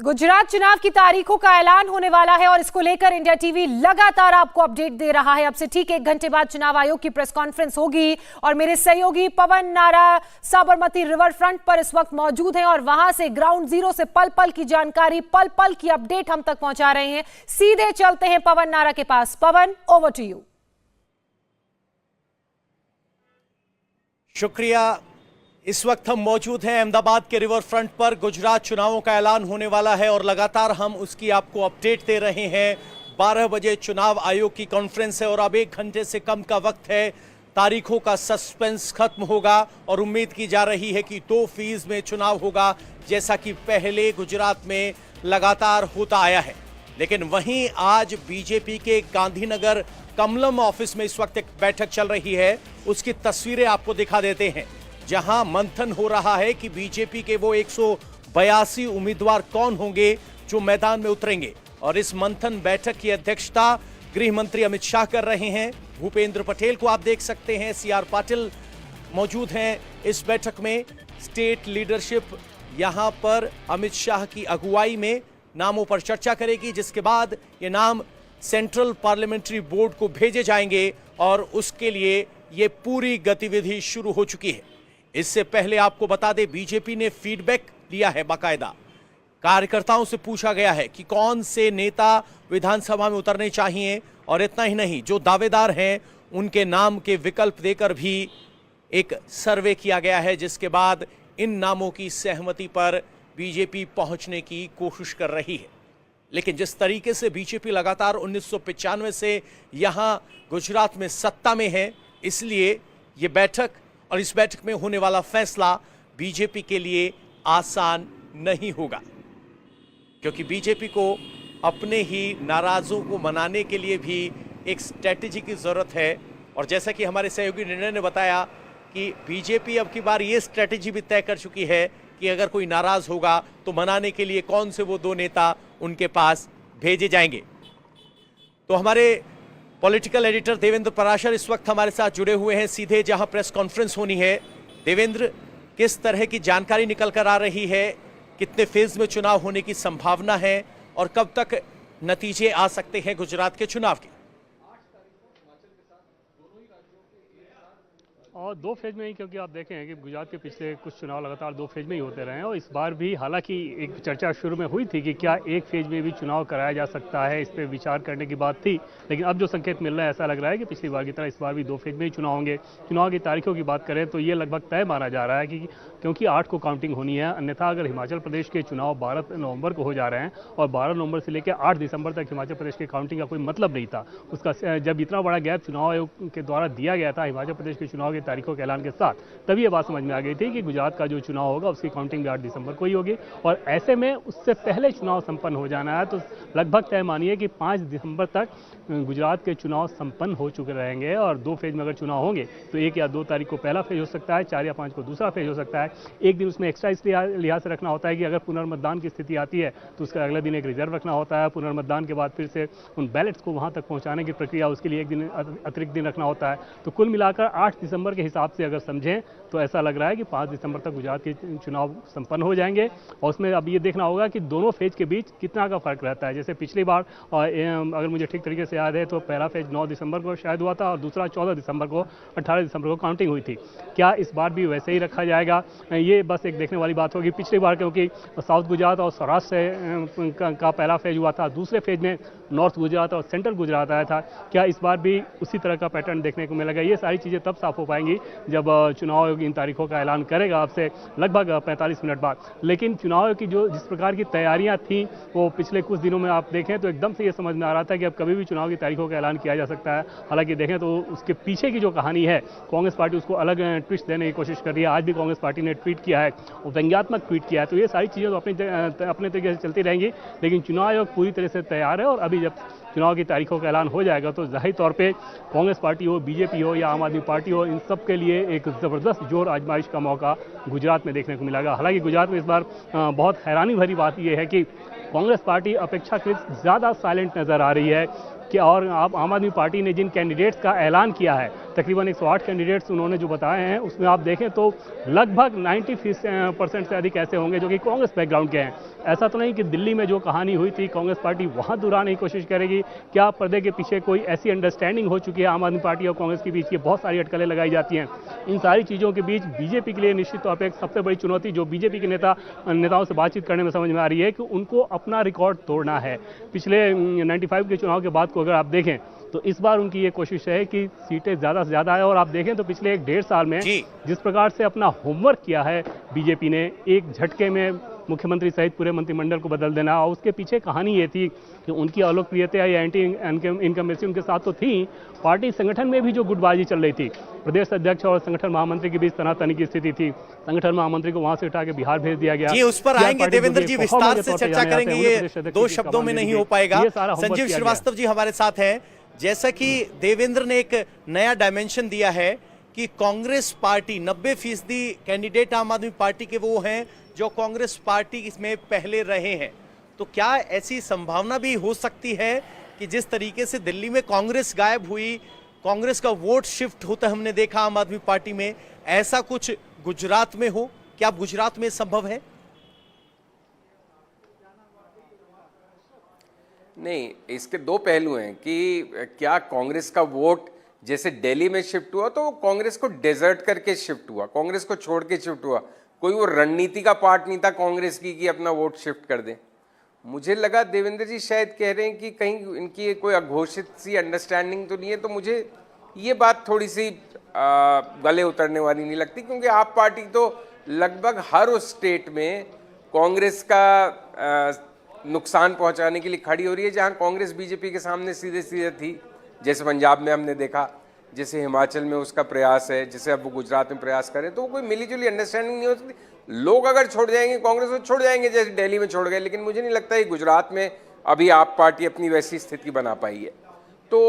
गुजरात चुनाव की तारीखों का ऐलान होने वाला है और इसको लेकर इंडिया टीवी लगातार आपको अपडेट दे रहा है। अब से ठीक 1 घंटे बाद चुनाव आयोग की प्रेस कॉन्फ्रेंस होगी और मेरे सहयोगी पवन नारा साबरमती रिवर फ्रंट पर इस वक्त मौजूद हैं और वहां से ग्राउंड जीरो से पल पल की जानकारी, पल पल की अपडेट हम तक पहुंचा रहे हैं। सीधे चलते हैं पवन नारा के पास। पवन, ओवर टू यू। शुक्रिया। इस वक्त हम मौजूद हैं अहमदाबाद के रिवर फ्रंट पर। गुजरात चुनावों का ऐलान होने वाला है और लगातार हम उसकी आपको अपडेट दे रहे हैं। 12 बजे चुनाव आयोग की कॉन्फ्रेंस है और अब 1 घंटे से कम का वक्त है। तारीखों का सस्पेंस खत्म होगा और उम्मीद की जा रही है कि 2 फेज में चुनाव होगा, जैसा कि पहले गुजरात में लगातार होता आया है। लेकिन वहीं आज बीजेपी के गांधीनगर कमलम ऑफिस में इस वक्त एक बैठक चल रही है। उसकी तस्वीरें आपको दिखा देते हैं, जहां मंथन हो रहा है कि बीजेपी के वो 182 उम्मीदवार कौन होंगे जो मैदान में उतरेंगे। और इस मंथन बैठक की अध्यक्षता गृह मंत्री अमित शाह कर रहे हैं। भूपेंद्र पटेल को आप देख सकते हैं, सीआर पाटिल मौजूद हैं इस बैठक में। स्टेट लीडरशिप यहां पर अमित शाह की अगुवाई में नामों पर चर्चा करेगी, जिसके बाद ये नाम सेंट्रल पार्लियामेंट्री बोर्ड को भेजे जाएंगे और उसके लिए ये पूरी गतिविधि शुरू हो चुकी है। इससे पहले आपको बता दें, बीजेपी ने फीडबैक लिया है बाकायदा। कार्यकर्ताओं से पूछा गया है कि कौन से नेता विधानसभा में उतरने चाहिए, और इतना ही नहीं, जो दावेदार हैं उनके नाम के विकल्प देकर भी एक सर्वे किया गया है, जिसके बाद इन नामों की सहमति पर बीजेपी पहुंचने की कोशिश कर रही है। लेकिन जिस तरीके से बीजेपी लगातार 1995 से यहां गुजरात में सत्ता में है, इसलिए ये बैठक और इस बैठक में होने वाला फैसला बीजेपी के लिए आसान नहीं होगा, क्योंकि बीजेपी को अपने ही नाराजों को मनाने के लिए भी एक स्ट्रेटेजी की जरूरत है। और जैसा कि हमारे सहयोगी निर्णय ने बताया कि बीजेपी अब की बार ये स्ट्रेटेजी भी तय कर चुकी है कि अगर कोई नाराज होगा तो मनाने के लिए कौन से वो 2 नेता उनके पास भेजे जाएंगे। तो हमारे पॉलिटिकल एडिटर देवेंद्र पराशर इस वक्त हमारे साथ जुड़े हुए हैं सीधे, जहां प्रेस कॉन्फ्रेंस होनी है। देवेंद्र, किस तरह की जानकारी निकल कर आ रही है? कितने फेज में चुनाव होने की संभावना है और कब तक नतीजे आ सकते हैं गुजरात के चुनाव के? और 2 फेज में ही, क्योंकि आप देखें कि गुजरात के पिछले कुछ चुनाव लगातार 2 फेज में ही होते रहे हैं और इस बार भी हालांकि एक चर्चा शुरू में हुई थी कि क्या 1 फेज में भी चुनाव कराया जा सकता है, इस पर विचार करने की बात थी। लेकिन अब जो संकेत मिल रहा है, ऐसा लग रहा है कि पिछली बार की तरह इस बार भी 2 फेज में ही चुनाव होंगे। चुनाव की तारीखों की बात करें तो ये लगभग तय माना जा रहा है कि क्योंकि 8 को काउंटिंग होनी है। अन्यथा अगर हिमाचल प्रदेश के चुनाव 12 नवंबर को हो जा रहे हैं और 12 नवंबर से लेकर 8 दिसंबर तक हिमाचल प्रदेश की काउंटिंग का कोई मतलब नहीं था। उसका जब इतना बड़ा गैप चुनाव आयोग के द्वारा दिया गया था हिमाचल प्रदेश के चुनाव की तारीखों के ऐलान के साथ, तभी ये बात समझ में आ गई थी कि गुजरात का जो चुनाव होगा उसकी काउंटिंग 8 दिसंबर को ही होगी। और ऐसे में उससे पहले चुनाव संपन्न हो जाना है, तो लगभग तय मानिए कि 5 दिसंबर तक गुजरात के चुनाव संपन्न हो चुके रहेंगे। और 2 फेज में अगर चुनाव होंगे तो 1 या 2 तारीख को पहला फेज हो सकता है, 4 या 5 को दूसरा फेज हो सकता है। एक दिन उसमें एक्स्ट्रा इस लिहाज से रखना होता है कि अगर पुनर्मतदान की स्थिति आती है तो उसका अगले दिन एक रिजर्व रखना होता है। पुनर्मतदान के बाद फिर से उन बैलेट्स को वहां तक पहुंचाने की प्रक्रिया, उसके लिए एक दिन अतिरिक्त दिन रखना होता है। तो कुल मिलाकर 8 दिसंबर के हिसाब से अगर समझें तो ऐसा लग रहा है कि 5 दिसंबर तक गुजरात के चुनाव संपन्न हो जाएंगे। और उसमें अब ये देखना होगा कि दोनों फेज के बीच कितना का फर्क रहता है। जैसे पिछली बार अगर मुझे ठीक तरीके से याद है तो पहला फेज 9 दिसंबर को शायद हुआ था और दूसरा 14 दिसंबर को, 18 दिसंबर को काउंटिंग हुई थी। क्या इस बार भी वैसे ही रखा जाएगा? ये बस एक देखने वाली बात होगी। पिछली बार क्योंकि साउथ गुजरात और सौराष्ट्र का पहला फेज हुआ था, दूसरे फेज में नॉर्थ गुजरात और सेंट्रल गुजरात आया था। क्या इस बार भी उसी तरह का पैटर्न देखने को मिलेगा? ये सारी चीज़ें तब साफ हो पाएंगी जब चुनाव आयोग इन तारीखों का ऐलान करेगा आपसे लगभग 45 मिनट बाद। लेकिन चुनाव आयोग की जो जिस प्रकार की तैयारियां थी वो पिछले कुछ दिनों में आप देखें तो एकदम से ये समझ में आ रहा था कि अब कभी भी चुनाव की तारीखों का ऐलान किया जा सकता है। हालांकि देखें तो उसके पीछे की जो कहानी है, कांग्रेस पार्टी उसको अलग ट्विस्ट देने की कोशिश कर रही है। आज भी कांग्रेस पार्टी ने ट्वीट किया है, व्यंग्यात्मक ट्वीट किया है। तो ये सारी चीज़ें तो अपने तरीके से चलती रहेंगी। लेकिन चुनाव आयोग पूरी तरह से तैयार है और अभी जब चुनाव की तारीखों का ऐलान हो जाएगा तो जाहिर तौर पे कांग्रेस पार्टी हो, बीजेपी हो या आम आदमी पार्टी हो, इन सब के लिए एक ज़बरदस्त जोर आजमाइश का मौका गुजरात में देखने को मिलेगा। हालांकि गुजरात में इस बार बहुत हैरानी भरी बात यह है कि कांग्रेस पार्टी अपेक्षाकृत ज़्यादा साइलेंट नज़र आ रही है कि और आम आदमी पार्टी ने जिन कैंडिडेट्स का ऐलान किया है तकरीबन 108 कैंडिडेट्स उन्होंने जो बताए हैं, उसमें आप देखें तो लगभग 90% से अधिक ऐसे होंगे जो कि कांग्रेस बैकग्राउंड के हैं। ऐसा तो नहीं कि दिल्ली में जो कहानी हुई थी कांग्रेस पार्टी वहाँ दोहराने की कोशिश करेगी। क्या पर्दे के पीछे कोई ऐसी अंडरस्टैंडिंग हो चुकी है आम आदमी पार्टी और कांग्रेस के बीच? ये बहुत सारी अटकलें लगाई जाती हैं। इन सारी चीज़ों के बीच बीजेपी के लिए निश्चित तौर पर एक सबसे बड़ी चुनौती जो बीजेपी के नेताओं से बातचीत करने में समझ में आ रही है कि उनको अपना रिकॉर्ड तोड़ना है। पिछले 95 के चुनाव के बाद को अगर आप देखें तो इस बार उनकी ये कोशिश है कि सीटें ज़्यादा से ज़्यादा आए। और आप देखें तो पिछले 1.5 साल में जिस प्रकार से अपना होमवर्क किया है बीजेपी ने, एक झटके में मुख्यमंत्री सहित पूरे मंत्रिमंडल को बदल देना, और उसके पीछे कहानी ये थी कि उनकी अलोकप्रियता या एंटी इनकम्बेंसी उनके साथ तो थी, पार्टी संगठन में भी जो गुटबाजी चल रही थी, प्रदेश अध्यक्ष और संगठन महामंत्री के बीच तनातनी की स्थिति थी। संगठन महामंत्री को वहां से उठा के बिहार भेज दिया गया। जी, उस पर आएंगे देवेंद्र जी, विस्तार से चर्चा करेंगे। ये 2 शब्दों में नहीं हो पाएगा। संजीव श्रीवास्तव जी हमारे साथ हैं। जैसा कि देवेंद्र ने एक नया डायमेंशन दिया है कि कांग्रेस पार्टी 90% कैंडिडेट आम आदमी पार्टी के वो हैं जो कांग्रेस पार्टी इसमें पहले रहे हैं, तो क्या ऐसी संभावना भी हो सकती है कि जिस तरीके से दिल्ली में कांग्रेस गायब हुई, कांग्रेस का वोट शिफ्ट होता हमने देखा आम आदमी पार्टी में, ऐसा कुछ गुजरात में हो? क्या गुजरात में संभव है? नहीं, इसके 2 पहलू हैं कि क्या कांग्रेस का वोट जैसे दिल्ली में शिफ्ट हुआ तो कांग्रेस को डेजर्ट करके शिफ्ट हुआ, कांग्रेस को छोड़ के शिफ्ट हुआ, कोई वो रणनीति का पार्ट नहीं था कांग्रेस की कि अपना वोट शिफ्ट कर दें। मुझे लगा देवेंद्र जी शायद कह रहे हैं कि कहीं इनकी कोई अघोषित सी अंडरस्टैंडिंग तो नहीं है, तो मुझे ये बात थोड़ी सी गले उतरने वाली नहीं लगती, क्योंकि आप पार्टी तो लगभग हर उस स्टेट में कांग्रेस का नुकसान पहुंचाने के लिए खड़ी हो रही है जहां कांग्रेस बीजेपी के सामने सीधे सीधे थी। जैसे पंजाब में हमने देखा, जैसे हिमाचल में उसका प्रयास है, जैसे अब वो गुजरात में प्रयास करें, तो कोई मिलीजुली अंडरस्टैंडिंग नहीं हो सकती। लोग अगर छोड़ जाएंगे कांग्रेस को छोड़ जाएंगे जैसे दिल्ली में छोड़ गए, लेकिन मुझे नहीं लगता है गुजरात में अभी आप पार्टी अपनी वैसी स्थिति बना पाई है। तो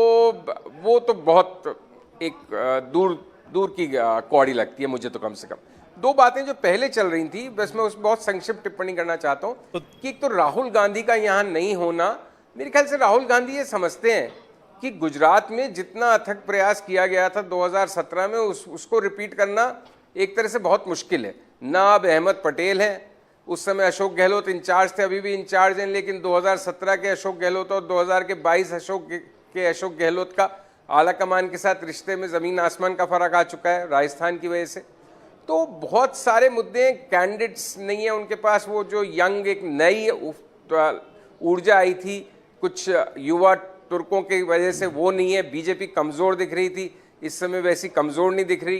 वो तो बहुत एक दूर की कौड़ी लगती है मुझे तो। कम से कम 2 बातें जो पहले चल रही थी, बस मैं उस बहुत संक्षिप्त टिप्पणी करना चाहता हूँ कि एक तो राहुल गांधी का यहाँ नहीं होना, मेरे ख्याल से राहुल गांधी ये समझते हैं कि गुजरात में जितना अथक प्रयास किया गया था 2017 में उसको रिपीट करना एक तरह से बहुत मुश्किल है। ना अब अहमद पटेल हैं, उस समय अशोक गहलोत इंचार्ज थे, अभी भी इंचार्ज हैं, लेकिन 2017 के अशोक गहलोत और 2022 अशोक गहलोत का आला कमान के साथ रिश्ते में ज़मीन आसमान का फ़र्क आ चुका है राजस्थान की वजह से। तो बहुत सारे मुद्दे, कैंडिडेट्स नहीं है उनके पास, वो जो यंग एक नई ऊर्जा आई थी कुछ युवा तुर्कों की वजह से वो नहीं है। बीजेपी कमज़ोर दिख रही थी, इस समय वैसी कमज़ोर नहीं दिख रही।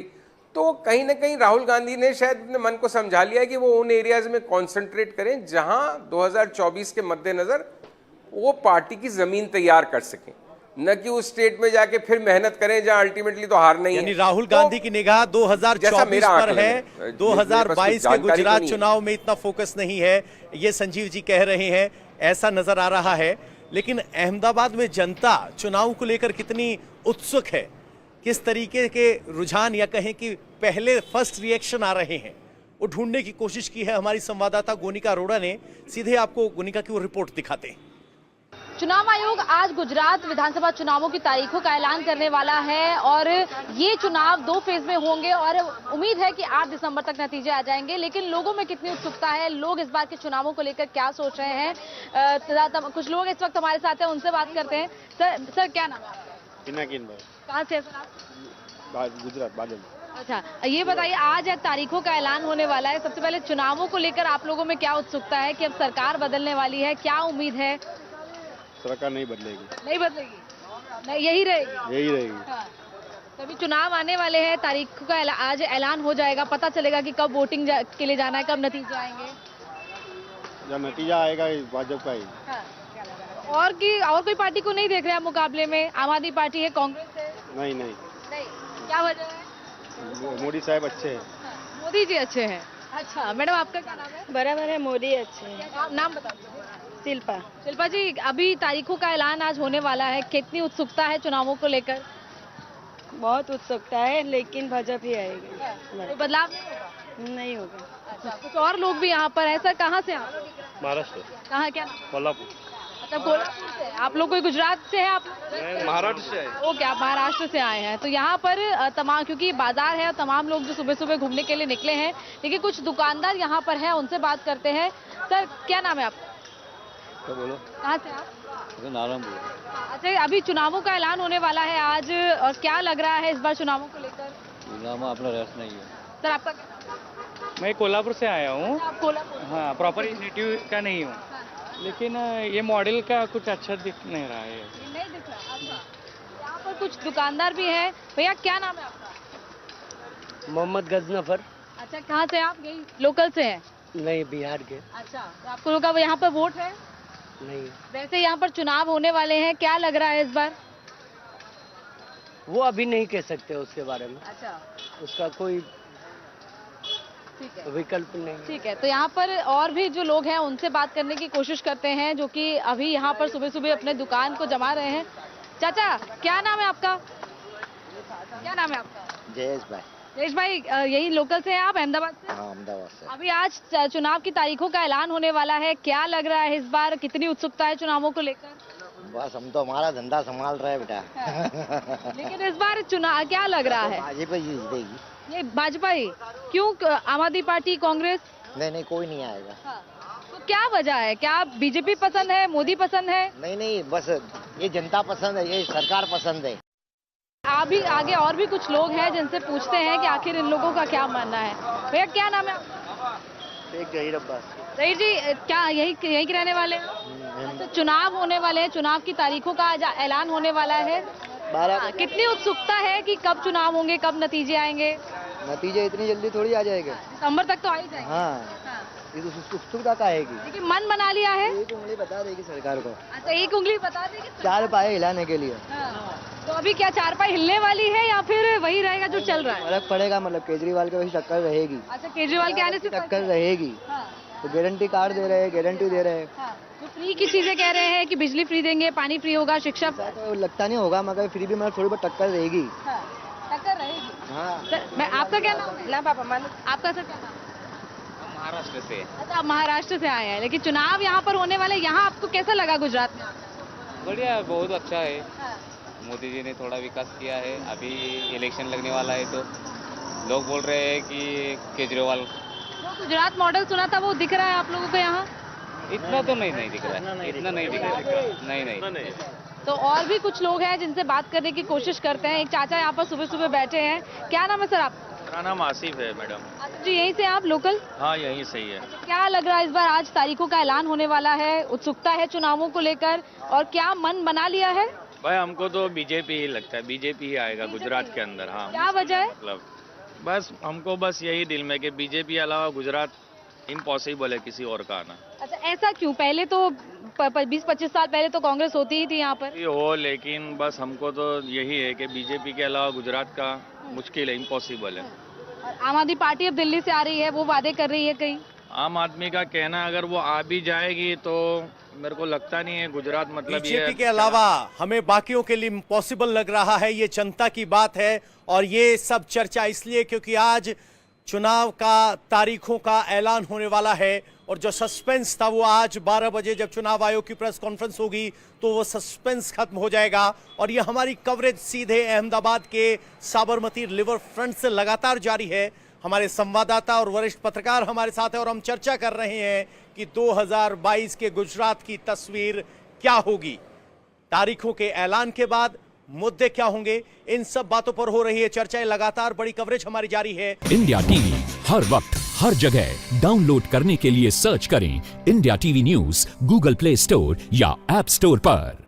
तो कहीं ना कहीं राहुल गांधी ने शायद अपने मन को समझा लिया कि वो उन एरियाज़ में कॉन्सेंट्रेट करें जहां 2024 के मद्देनज़र वो पार्टी की ज़मीन तैयार कर सकें, न कि उस स्टेट में जाके फिर मेहनत करें जहां अल्टीमेटली तो हार नहीं है। राहुल गांधी की निगाह 2024 पर है, 2022 के गुजरात चुनाव में इतना फोकस नहीं है, ये संजीव जी कह रहे हैं, ऐसा नजर आ रहा है। लेकिन अहमदाबाद में जनता चुनाव को लेकर कितनी उत्सुक है, किस तरीके के रुझान या कहें कि पहले फर्स्ट रिएक्शन आ रहे हैं, वो ढूंढने की कोशिश की है हमारी संवाददाता गोनिका अरोड़ा ने। सीधे आपको गोनिका की वो रिपोर्ट दिखाते हैं। चुनाव आयोग आज गुजरात विधानसभा चुनावों की तारीखों का ऐलान करने वाला है और ये चुनाव 2 फेज में होंगे और उम्मीद है कि 8 दिसंबर तक नतीजे आ जाएंगे। लेकिन लोगों में कितनी उत्सुकता है, लोग इस बार के चुनावों को लेकर क्या सोच रहे हैं, कुछ लोग इस वक्त हमारे साथ हैं, उनसे बात करते हैं। सर क्या नाम है? पिनाकिन भाई। कहाँ से है सर आप? गुजरात बादल। अच्छा, ये बताइए आज तारीखों का ऐलान होने वाला है, सबसे पहले चुनावों को लेकर आप लोगों में क्या उत्सुकता है कि अब सरकार बदलने वाली है, क्या उम्मीद है? सरकार नहीं बदलेगी। नहीं बदलेगी, नहीं यही रहेगी। यही रहेगी। हाँ। तभी चुनाव आने वाले हैं, तारीख का आज ऐलान हो जाएगा, पता चलेगा कि कब वोटिंग के लिए जाना है, कब नतीजे आएंगे। जब नतीजा आएगा भाजपा का ही। हाँ। और कोई पार्टी को नहीं देख रहे हैं मुकाबले में? आम आदमी पार्टी है, कांग्रेस है? नहीं। क्या वजह है? मोदी साहब अच्छे हैं। मोदी जी अच्छे हैं। अच्छा मैडम, आपका क्या नाम है? बराबर है, मोदी अच्छे हैं। नाम बता दीजिए। शिल्पा जी, अभी तारीखों का ऐलान आज होने वाला है, कितनी उत्सुकता है चुनावों को लेकर? बहुत उत्सुकता है, लेकिन भाजपा ही आएगी। कोई बदलाव नहीं होगा। अच्छा, कुछ और लोग भी यहाँ पर है। सर कहाँ से आप? महाराष्ट्र। कहाँ, क्या? कोल्हापुर। अच्छा, कोल्हापुर से आप लोग कोई गुजरात से है आप? महाराष्ट्र से आए। ओके, आप महाराष्ट्र से आए हैं। तो यहाँ पर तमाम, क्योंकि बाजार है, तमाम लोग जो सुबह सुबह घूमने के लिए निकले हैं, लेकिन कुछ दुकानदार यहाँ पर हैं, उनसे बात करते हैं। सर, क्या नाम है आपका? तो बोलो। कहाँ से आप? नारायणपुर। अच्छा, अभी चुनावों का ऐलान होने वाला है आज, और क्या लग रहा है इस बार चुनावों को लेकर? अपना रेस्ट नहीं है। सर, आपका क्या? मैं कोल्हापुर से आया हूँ। आप कोल्हापुर? हाँ, प्रॉपर नेटिव का नहीं हूँ, लेकिन ये मॉडल का कुछ अच्छा दिख नहीं रहा है। नहीं दिख रहा। अच्छा, यहाँ पर कुछ दुकानदार भी हैं। भैया, क्या नाम है आपका? मोहम्मद गजनफर। अच्छा, कहाँ से आप? यही लोकल से हैं? नहीं, बिहार के। अच्छा, तो आपको लोग का यहाँ पर वोट है? नहीं, वैसे यहाँ पर चुनाव होने वाले हैं, क्या लग रहा है इस बार? वो अभी नहीं कह सकते उसके बारे में। अच्छा, उसका कोई ठीक है, विकल्प नहीं है। ठीक है। तो यहाँ पर और भी जो लोग हैं उनसे बात करने की कोशिश करते हैं, जो कि अभी यहाँ पर सुबह सुबह अपने दुकान को जमा रहे हैं। चाचा, क्या नाम है आपका? क्या नाम है आपका? जयेश भाई। जयेश भाई, यही लोकल से हैं आप, अहमदाबाद से? हाँ, अहमदाबाद से। अभी आज चुनाव की तारीखों का ऐलान होने वाला है, क्या लग रहा है इस बार? कितनी उत्सुकता है चुनावों को लेकर? बस हम तो हमारा धंधा संभाल रहे हैं बेटा। लेकिन इस बार चुनाव क्या लग रहा है? भाजपा जीत देगी। ये भाजपा ही क्यों? आम आदमी पार्टी, कांग्रेस? नहीं, कोई नहीं आएगा। तो क्या वजह है? क्या बीजेपी पसंद है, मोदी पसंद है? नहीं, बस ये जनता पसंद है, ये सरकार पसंद है। अभी आगे और भी कुछ लोग हैं जिनसे पूछते हैं कि आखिर इन लोगों का क्या मानना है। भैया, क्या नाम है आपका? जहीर अब्बास। सही जी, क्या यही के रहने वाले हैं? तो चुनाव होने वाले हैं, चुनाव की तारीखों का आज ऐलान होने वाला है। कितनी उत्सुकता है कि कब चुनाव होंगे, कब नतीजे आएंगे? नतीजे इतनी जल्दी थोड़ी आ जाएंगे। दिसंबर तक तो आ ही जाएंगे। हाँ, ये तो उत्सुकता का आएगी। लेकिन मन बना लिया है? एक उंगली बता देगी सरकार को। अच्छा, एक उंगली बता देगी? 4 पाए हिलाने के लिए। तो अभी क्या 4 पाई हिलने वाली है या फिर वही रहेगा जो चल रहा है? फर्क पड़ेगा, मतलब केजरीवाल के वही टक्कर रहेगी। अच्छा, केजरीवाल के आने से टक्कर रहेगी। तो गारंटी कार्ड दे रहे हैं, गारंटी दे रहे हैं। जो फ्री की चीजें कह रहे हैं कि बिजली फ्री देंगे, पानी फ्री होगा, शिक्षा तो लगता नहीं होगा, मगर फिर भी मतलब थोड़ी बहुत टक्कर रहेगी। टक्कर रहेगी। हाँ। सर, मैं आपका क्या नाम है? ना पापा मन। आपका सर क्या नाम है? महाराष्ट्र से। अच्छा, आप महाराष्ट्र से आए हैं, लेकिन चुनाव यहाँ पर होने वाले, यहाँ आपको कैसा लगा गुजरात में? बढ़िया, बहुत अच्छा है। मोदी जी ने थोड़ा विकास किया है। अभी इलेक्शन लगने वाला है तो लोग बोल रहे हैं कि केजरीवाल। वो गुजरात मॉडल सुना था, वो दिख रहा है आप लोगों को यहाँ? इतना तो नहीं दिख रहा है। इतना नहीं दिख रहा है। नहीं। तो और भी कुछ लोग हैं जिनसे बात करने की कोशिश करते हैं। एक चाचा यहाँ पर सुबह सुबह बैठे हैं। क्या नाम है सर आपका? मेरा नाम आसिफ है मैडम। अच्छा जी, यहीं से आप लोकल? हाँ, यही सही है। क्या लग रहा है इस बार आज तारीखों का ऐलान होने वाला है, उत्सुकता है चुनावों को लेकर, और क्या मन बना लिया है? भाई, हमको तो बीजेपी ही लगता है, बीजेपी ही आएगा गुजरात के अंदर। हाँ, क्या वजह है? मतलब बस हमको बस यही दिल में कि बीजेपी अलावा गुजरात इम्पॉसिबल है किसी और का आना। अच्छा, ऐसा क्यों? पहले तो 20-25 साल पहले तो कांग्रेस होती ही थी यहाँ पर। ये हो, लेकिन बस हमको तो यही है कि बीजेपी के अलावा गुजरात का मुश्किल है, इम्पॉसिबल है। और आम आदमी पार्टी अब दिल्ली से आ रही है, वो वादे कर रही है कहीं? आम आदमी का कहना, अगर वो आ भी जाएगी तो मेरे को लगता नहीं है गुजरात, मतलब बीजेपी के अलावा हमें बाकियों के लिए इम्पॉसिबल लग रहा है। ये जनता की बात है, और ये सब चर्चा इसलिए क्योंकि आज चुनाव का तारीखों का ऐलान होने वाला है, और जो सस्पेंस था वो आज 12 बजे जब चुनाव आयोग की प्रेस कॉन्फ्रेंस होगी तो वो सस्पेंस खत्म हो जाएगा। और ये हमारी कवरेज सीधे अहमदाबाद के साबरमती रिवर फ्रंट से लगातार जारी है। हमारे संवाददाता और वरिष्ठ पत्रकार हमारे साथ हैं, और हम चर्चा कर रहे हैं कि 2022 के गुजरात की तस्वीर क्या होगी, तारीखों के ऐलान के बाद मुद्दे क्या होंगे, इन सब बातों पर हो रही है चर्चाएं। लगातार बड़ी कवरेज हमारी जारी है। इंडिया टीवी हर वक्त हर जगह डाउनलोड करने के लिए सर्च करें India TV news Google play store या ऐप स्टोर पर।